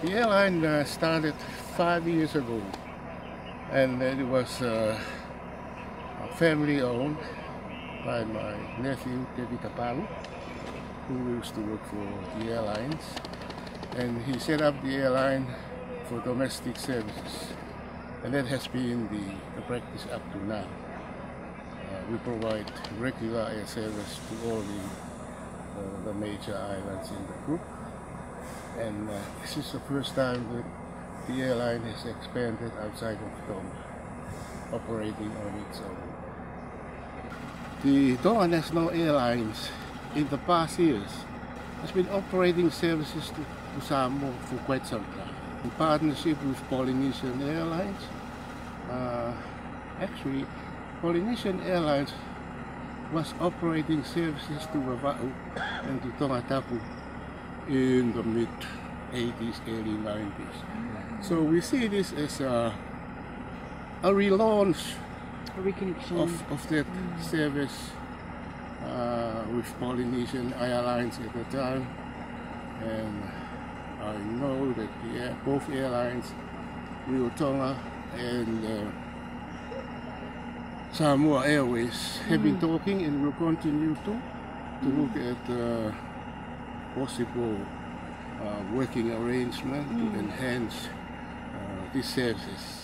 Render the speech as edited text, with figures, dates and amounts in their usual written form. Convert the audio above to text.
The airline started 5 years ago, and it was family owned by my nephew David Tapalu, who used to work for the airlines, and he set up the airline for domestic services, and that has been the practice up to now. We provide regular air service to all the major islands in the group, and this is the first time that the airline has expanded outside of Tonga, operating on its own. The Tonga National Airlines in the past years has been operating services to Samoa for quite some time, in partnership with Polynesian Airlines. Actually, Polynesian Airlines was operating services to Vava'u and to Tongatapu in the mid-80s, early 90s. So we see this as a relaunch of that service with Polynesian Airlines at the time, and I know that both airlines, Rio Tonga and Samoa Airways, have been talking and will continue to look at possible working arrangement to enhance these services.